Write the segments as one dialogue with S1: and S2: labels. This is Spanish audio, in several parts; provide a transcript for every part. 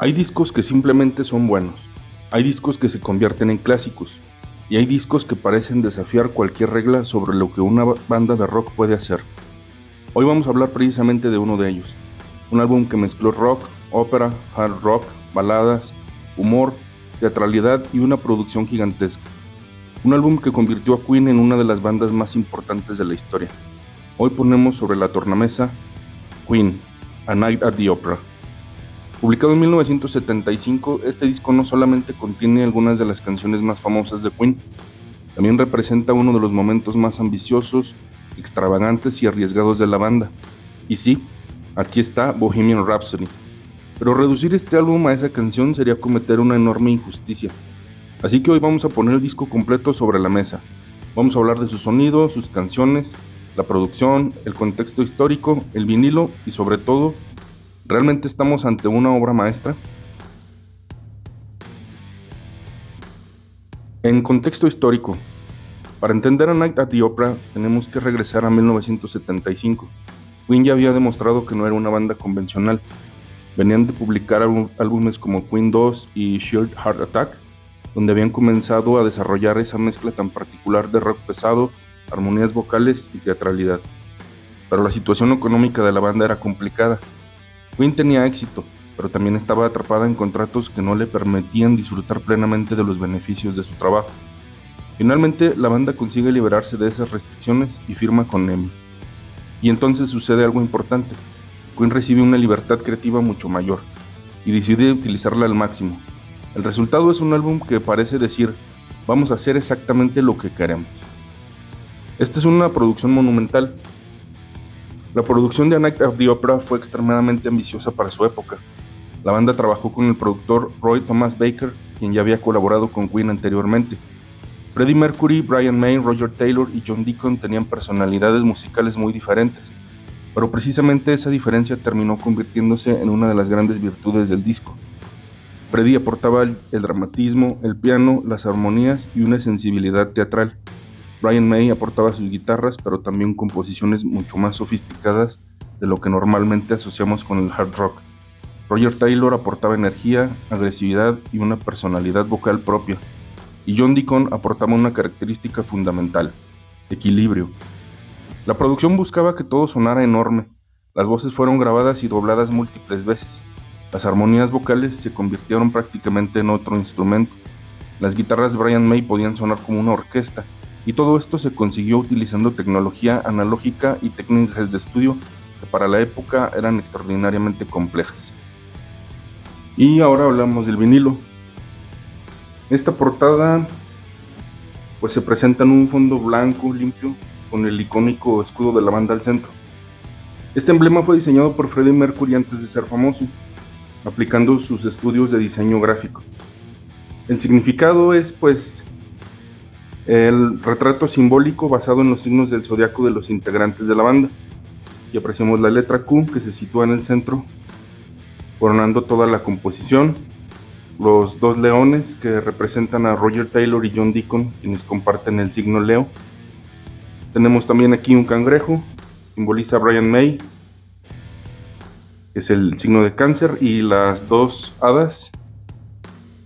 S1: Hay discos que simplemente son buenos, hay discos que se convierten en clásicos, y hay discos que parecen desafiar cualquier regla sobre lo que una banda de rock puede hacer. Hoy vamos a hablar precisamente de uno de ellos, un álbum que mezcló rock, ópera, hard rock, baladas, humor, teatralidad y una producción gigantesca. Un álbum que convirtió a Queen en una de las bandas más importantes de la historia. Hoy ponemos sobre la tornamesa Queen, A Night at the Opera. Publicado en 1975, este disco no solamente contiene algunas de las canciones más famosas de Queen, también representa uno de los momentos más ambiciosos, extravagantes y arriesgados de la banda. Y sí, aquí está Bohemian Rhapsody. Pero reducir este álbum a esa canción sería cometer una enorme injusticia. Así que hoy vamos a poner el disco completo sobre la mesa. Vamos a hablar de su sonido, sus canciones, la producción, el contexto histórico, el vinilo y sobre todo, ¿realmente estamos ante una obra maestra? En contexto histórico, para entender A Night at the Opera tenemos que regresar a 1975. Queen ya había demostrado que no era una banda convencional. Venían de publicar álbumes como Queen 2 y Shield Heart Attack, donde habían comenzado a desarrollar esa mezcla tan particular de rock pesado, armonías vocales y teatralidad. Pero la situación económica de la banda era complicada. Queen tenía éxito, pero también estaba atrapada en contratos que no le permitían disfrutar plenamente de los beneficios de su trabajo. Finalmente, la banda consigue liberarse de esas restricciones y firma con EMI. Y entonces sucede algo importante. Queen recibe una libertad creativa mucho mayor y decide utilizarla al máximo. El resultado es un álbum que parece decir, vamos a hacer exactamente lo que queremos. Esta es una producción monumental. La producción de A Night at the Opera fue extremadamente ambiciosa para su época. La banda trabajó con el productor Roy Thomas Baker, quien ya había colaborado con Queen anteriormente. Freddie Mercury, Brian May, Roger Taylor y John Deacon tenían personalidades musicales muy diferentes, pero precisamente esa diferencia terminó convirtiéndose en una de las grandes virtudes del disco. Freddie aportaba el dramatismo, el piano, las armonías y una sensibilidad teatral. Brian May aportaba sus guitarras, pero también composiciones mucho más sofisticadas de lo que normalmente asociamos con el hard rock. Roger Taylor aportaba energía, agresividad y una personalidad vocal propia, y John Deacon aportaba una característica fundamental: equilibrio. La producción buscaba que todo sonara enorme. Las voces fueron grabadas y dobladas múltiples veces. Las armonías vocales se convirtieron prácticamente en otro instrumento. Las guitarras de Brian May podían sonar como una orquesta, y todo esto se consiguió utilizando tecnología analógica y técnicas de estudio que para la época eran extraordinariamente complejas. Y ahora hablamos del vinilo. Esta portada pues se presenta en un fondo blanco limpio con el icónico escudo de la banda al centro. Este emblema fue diseñado por Freddie Mercury antes de ser famoso, aplicando sus estudios de diseño gráfico. El significado es pues el retrato simbólico basado en los signos del zodiaco de los integrantes de la banda. Y apreciamos la letra Q que se sitúa en el centro, coronando toda la composición. Los dos leones que representan a Roger Taylor y John Deacon, quienes comparten el signo Leo. Tenemos también aquí un cangrejo, simboliza a Brian May, que es el signo de Cáncer, y las dos hadas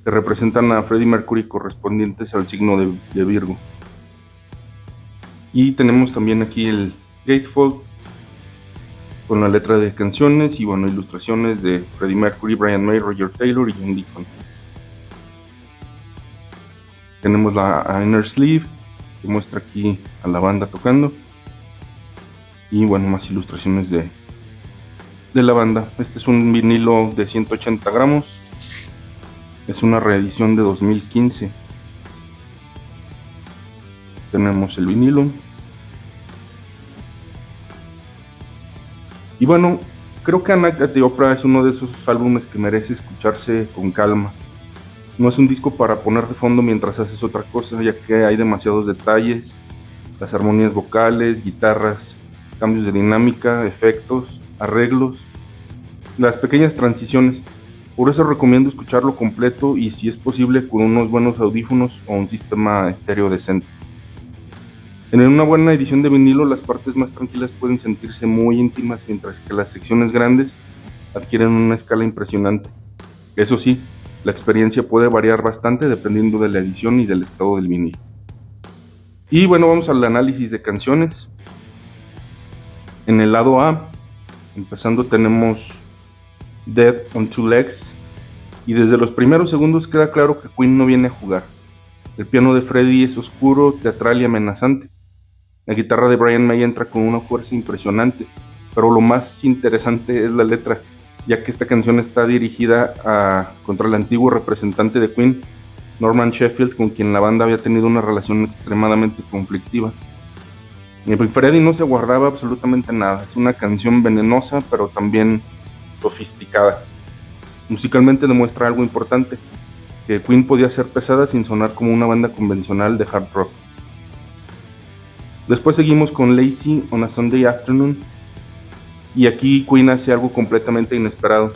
S1: que representan a Freddie Mercury, correspondientes al signo de Virgo. Y tenemos también aquí el gatefold con la letra de canciones y bueno, ilustraciones de Freddie Mercury, Brian May, Roger Taylor y John Deacon. Tenemos la inner sleeve que muestra aquí a la banda tocando y bueno, más ilustraciones de la banda. Este es un vinilo de 180 gramos, es una reedición de 2015. Tenemos el vinilo y bueno, creo que A Night at the Opera es uno de esos álbumes que merece escucharse con calma. No es un disco para poner de fondo mientras haces otra cosa, ya que hay demasiados detalles, las armonías vocales, guitarras, cambios de dinámica, efectos, arreglos, las pequeñas transiciones. Por eso recomiendo escucharlo completo y si es posible con unos buenos audífonos o un sistema estéreo decente. En una buena edición de vinilo las partes más tranquilas pueden sentirse muy íntimas, mientras que las secciones grandes adquieren una escala impresionante. Eso sí, la experiencia puede variar bastante dependiendo de la edición y del estado del vinilo. Y bueno, vamos al análisis de canciones. En el lado A, empezando, tenemos Dead on Two Legs, y desde los primeros segundos queda claro que Queen no viene a jugar. El piano de Freddie es oscuro, teatral y amenazante. La guitarra de Brian May entra con una fuerza impresionante, pero lo más interesante es la letra, ya que esta canción está dirigida contra el antiguo representante de Queen, Norman Sheffield, con quien la banda había tenido una relación extremadamente conflictiva. Y Freddie no se guardaba absolutamente nada, es una canción venenosa pero también sofisticada. Musicalmente demuestra algo importante, que Queen podía ser pesada sin sonar como una banda convencional de hard rock. Después seguimos con Lazy on a Sunday Afternoon, y aquí Queen hace algo completamente inesperado.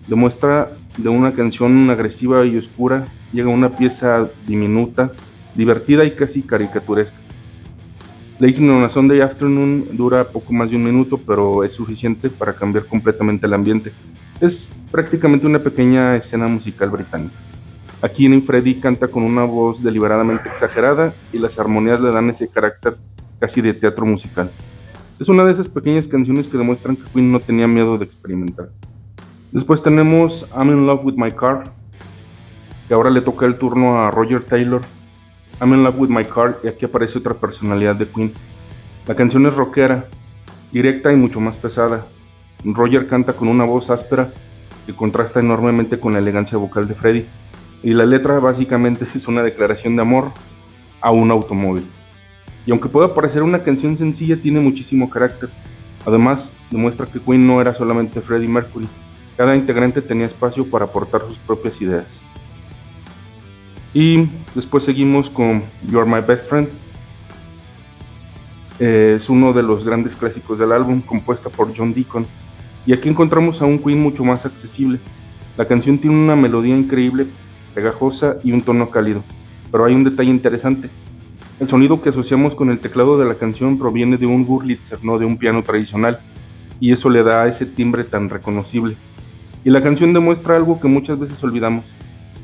S1: Demuestra de una canción agresiva y oscura, llega una pieza diminuta, divertida y casi caricaturesca. Lazy on a Sunday Afternoon dura poco más de un minuto, pero es suficiente para cambiar completamente el ambiente. Es prácticamente una pequeña escena musical británica. Aquí Freddie canta con una voz deliberadamente exagerada y las armonías le dan ese carácter casi de teatro musical. Es una de esas pequeñas canciones que demuestran que Queen no tenía miedo de experimentar. Después tenemos I'm in Love with My Car, que ahora le toca el turno a Roger Taylor. I'm in Love with My Car, y aquí aparece otra personalidad de Queen. La canción es rockera, directa y mucho más pesada. Roger canta con una voz áspera que contrasta enormemente con la elegancia vocal de Freddie, y la letra básicamente es una declaración de amor a un automóvil. Y aunque pueda parecer una canción sencilla, tiene muchísimo carácter. Además, demuestra que Queen no era solamente Freddie Mercury, cada integrante tenía espacio para aportar sus propias ideas. Y después seguimos con You're My Best Friend. Es uno de los grandes clásicos del álbum, compuesta por John Deacon, y aquí encontramos a un Queen mucho más accesible. La canción tiene una melodía increíble, pegajosa y un tono cálido, pero hay un detalle interesante. El sonido que asociamos con el teclado de la canción proviene de un Wurlitzer, no de un piano tradicional, y eso le da ese timbre tan reconocible. Y la canción demuestra algo que muchas veces olvidamos.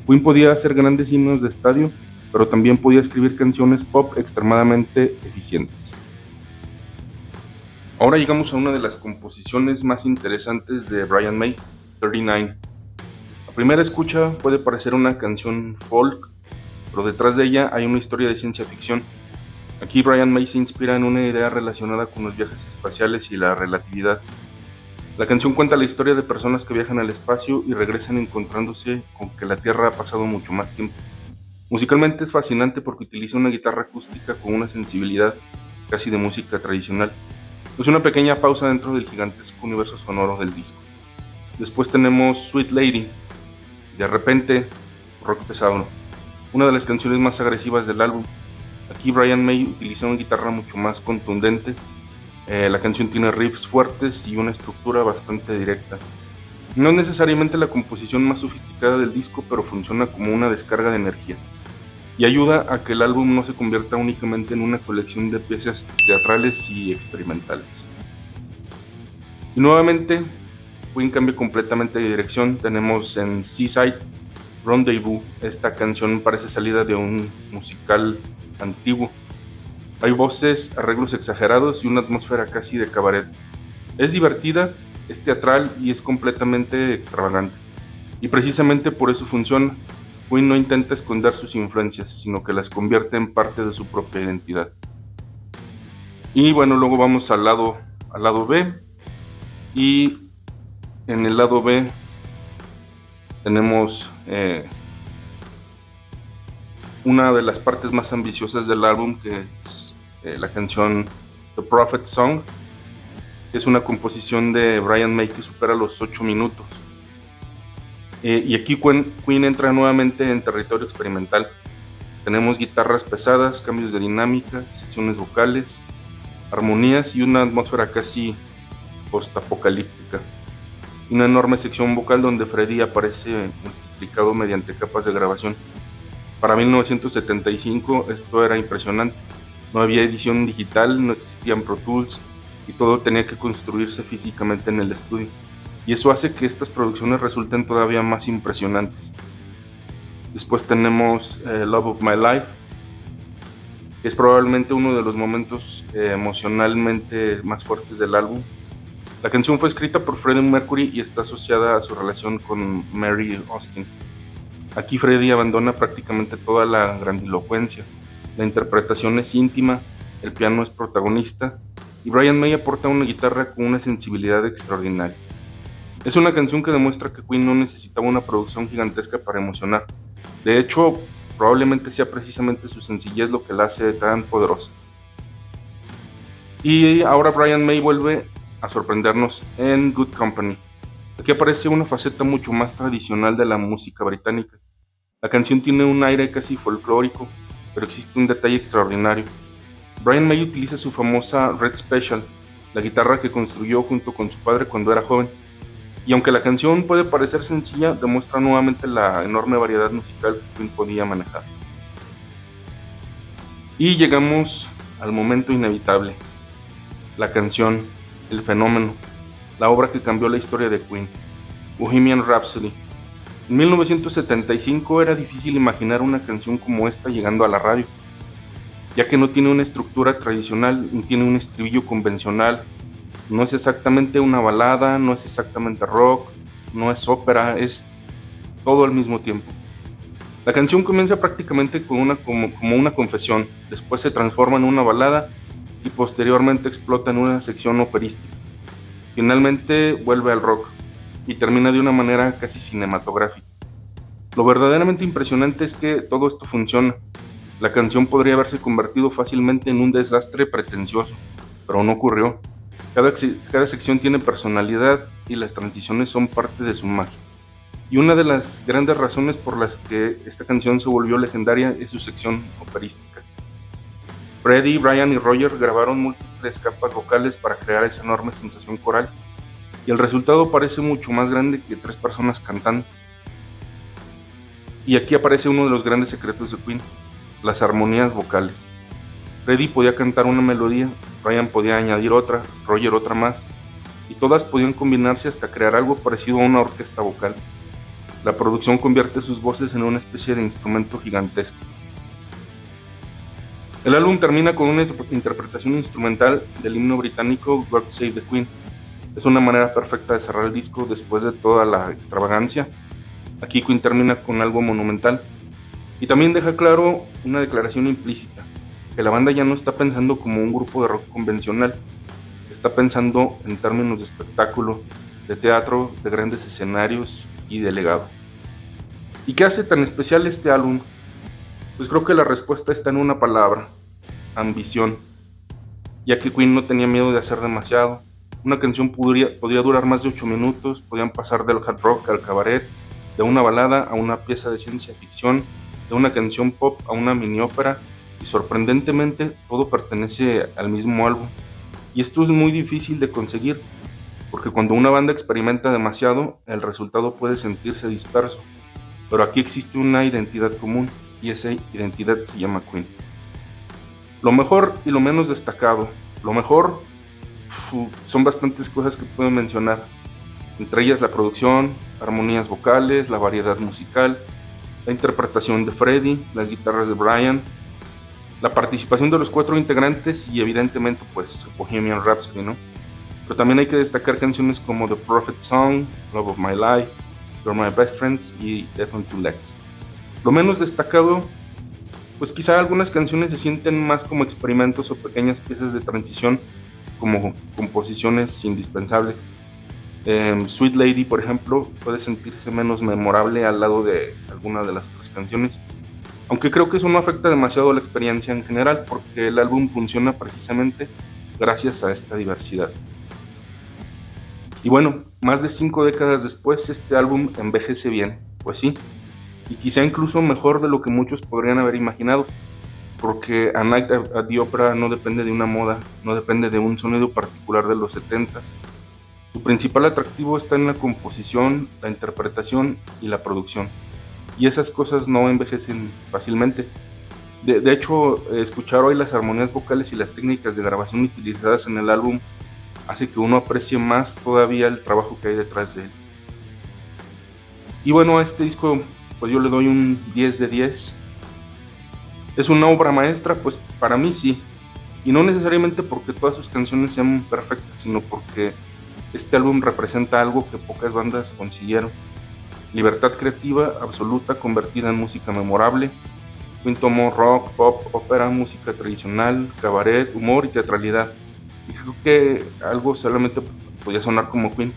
S1: Queen podía hacer grandes himnos de estadio, pero también podía escribir canciones pop extremadamente eficientes. Ahora llegamos a una de las composiciones más interesantes de Brian May, 39. A primera escucha puede parecer una canción folk, pero detrás de ella hay una historia de ciencia ficción. Aquí Brian May se inspira en una idea relacionada con los viajes espaciales y la relatividad. La canción cuenta la historia de personas que viajan al espacio y regresan encontrándose con que la Tierra ha pasado mucho más tiempo. Musicalmente es fascinante porque utiliza una guitarra acústica con una sensibilidad casi de música tradicional. Es una pequeña pausa dentro del gigantesco universo sonoro del disco. Después tenemos Sweet Lady, de repente rock pesado, una de las canciones más agresivas del álbum. Aquí Brian May utiliza una guitarra mucho más contundente. La canción tiene riffs fuertes y una estructura bastante directa. No es necesariamente la composición más sofisticada del disco, pero funciona como una descarga de energía y ayuda a que el álbum no se convierta únicamente en una colección de piezas teatrales y experimentales. Y nuevamente, Queen cambia completamente de dirección. Tenemos en Seaside Rendezvous, esta canción parece salida de un musical antiguo. Hay voces, arreglos exagerados y una atmósfera casi de cabaret. Es divertida, es teatral y es completamente extravagante. Y precisamente por eso funciona. Queen no intenta esconder sus influencias, sino que las convierte en parte de su propia identidad. Y bueno, luego vamos al lado B. Y en el lado B tenemos una de las partes más ambiciosas del álbum, que es la canción The Prophet Song. Es una composición de Brian May que supera los 8 minutos. Y aquí Queen entra nuevamente en territorio experimental. Tenemos guitarras pesadas, cambios de dinámica, secciones vocales, armonías y una atmósfera casi post-apocalíptica. Una enorme sección vocal donde Freddie aparece multiplicado mediante capas de grabación. Para 1975 esto era impresionante. No había edición digital, no existían Pro Tools y todo tenía que construirse físicamente en el estudio. y eso hace que estas producciones resulten todavía más impresionantes. Después tenemos Love of My Life, que es probablemente uno de los momentos emocionalmente más fuertes del álbum. La canción fue escrita por Freddie Mercury y está asociada a su relación con Mary Austin. Aquí Freddie abandona prácticamente toda la grandilocuencia. La interpretación es íntima, el piano es protagonista y Brian May aporta una guitarra con una sensibilidad extraordinaria. Es una canción que demuestra que Queen no necesitaba una producción gigantesca para emocionar. De hecho, probablemente sea precisamente su sencillez lo que la hace tan poderosa. Y ahora Brian May vuelve a sorprendernos en Good Company. Aquí aparece una faceta mucho más tradicional de la música británica. La canción tiene un aire casi folclórico, pero existe un detalle extraordinario. Brian May utiliza su famosa Red Special, la guitarra que construyó junto con su padre cuando era joven. Y aunque la canción puede parecer sencilla, demuestra nuevamente la enorme variedad musical que Queen podía manejar. Y llegamos al momento inevitable, la canción, el fenómeno, la obra que cambió la historia de Queen, Bohemian Rhapsody. En 1975 era difícil imaginar una canción como esta llegando a la radio, ya que no tiene una estructura tradicional, ni tiene un estribillo convencional, no es exactamente una balada, no es exactamente rock, no es ópera, es todo al mismo tiempo. La canción comienza prácticamente como una confesión, después se transforma en una balada y posteriormente explota en una sección operística. Finalmente vuelve al rock y termina de una manera casi cinematográfica. Lo verdaderamente impresionante es que todo esto funciona. La canción podría haberse convertido fácilmente en un desastre pretencioso, pero no ocurrió. Cada sección tiene personalidad y las transiciones son parte de su magia. Y una de las grandes razones por las que esta canción se volvió legendaria es su sección operística. Freddie, Brian y Roger grabaron múltiples capas vocales para crear esa enorme sensación coral, y el resultado parece mucho más grande que 3 personas cantando. Y aquí aparece uno de los grandes secretos de Queen, las armonías vocales. Freddie podía cantar una melodía, Brian podía añadir otra, Roger otra más, y todas podían combinarse hasta crear algo parecido a una orquesta vocal. La producción convierte sus voces en una especie de instrumento gigantesco. El álbum termina con una interpretación instrumental del himno británico God Save the Queen. Es una manera perfecta de cerrar el disco después de toda la extravagancia. Aquí Queen termina con algo monumental y también deja claro una declaración implícita, que la banda ya no está pensando como un grupo de rock convencional, está pensando en términos de espectáculo, de teatro, de grandes escenarios y de legado. ¿Y qué hace tan especial este álbum? Pues creo que la respuesta está en una palabra: ambición. Ya que Queen no tenía miedo de hacer demasiado. Una canción podría durar más de 8 minutos, podían pasar del hard rock al cabaret, de una balada a una pieza de ciencia ficción, de una canción pop a una mini ópera, y sorprendentemente todo pertenece al mismo álbum. Y esto es muy difícil de conseguir, porque cuando una banda experimenta demasiado, el resultado puede sentirse disperso. Pero aquí existe una identidad común, y esa identidad se llama Queen. Lo mejor y lo menos destacado. Lo mejor son bastantes cosas que puedo mencionar, entre ellas la producción, armonías vocales, la variedad musical, la interpretación de Freddie, las guitarras de Brian, la participación de los 4 integrantes y evidentemente pues Bohemian Rhapsody, ¿no? Pero también hay que destacar canciones como The Prophet Song, Love of My Life, You're My Best Friends y Death on Two Legs. Lo menos destacado, pues quizá algunas canciones se sienten más como experimentos o pequeñas piezas de transición, como composiciones indispensables. Sweet Lady, por ejemplo, puede sentirse menos memorable al lado de alguna de las otras canciones, aunque creo que eso no afecta demasiado la experiencia en general, porque el álbum funciona precisamente gracias a esta diversidad. Y bueno, más de 5 décadas después, este álbum envejece bien, pues sí, y quizá incluso mejor de lo que muchos podrían haber imaginado, porque A Night at the Opera no depende de una moda, no depende de un sonido particular de los 70s. Su principal atractivo está en la composición, la interpretación y la producción, y esas cosas no envejecen fácilmente. De hecho, escuchar hoy las armonías vocales y las técnicas de grabación utilizadas en el álbum hace que uno aprecie más todavía el trabajo que hay detrás de él. Y bueno, a este disco pues yo le doy un 10 de 10. Es una obra maestra, pues para mí sí, y no necesariamente porque todas sus canciones sean perfectas, sino porque este álbum representa algo que pocas bandas consiguieron: libertad creativa absoluta convertida en música memorable. Queen tomó rock, pop, ópera, música tradicional, cabaret, humor y teatralidad. Y creo que algo solamente podía sonar como Queen.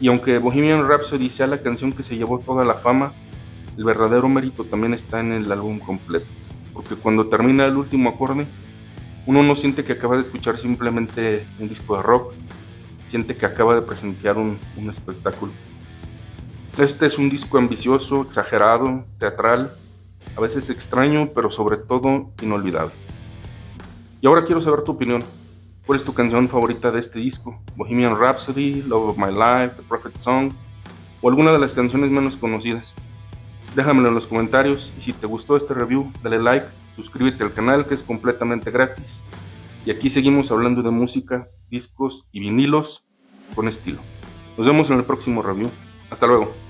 S1: Y aunque Bohemian Rhapsody sea la canción que se llevó toda la fama, el verdadero mérito también está en el álbum completo. Porque cuando termina el último acorde, uno no siente que acaba de escuchar simplemente un disco de rock, siente que acaba de presenciar un espectáculo. Este es un disco ambicioso, exagerado, teatral, a veces extraño, pero sobre todo inolvidable. Y ahora quiero saber tu opinión. ¿Cuál es tu canción favorita de este disco? ¿Bohemian Rhapsody, Love of My Life, The Prophet Song o alguna de las canciones menos conocidas? Déjamelo en los comentarios, y si te gustó este review, dale like, suscríbete al canal que es completamente gratis. Y aquí seguimos hablando de música, discos y vinilos con estilo. Nos vemos en el próximo review. Hasta luego.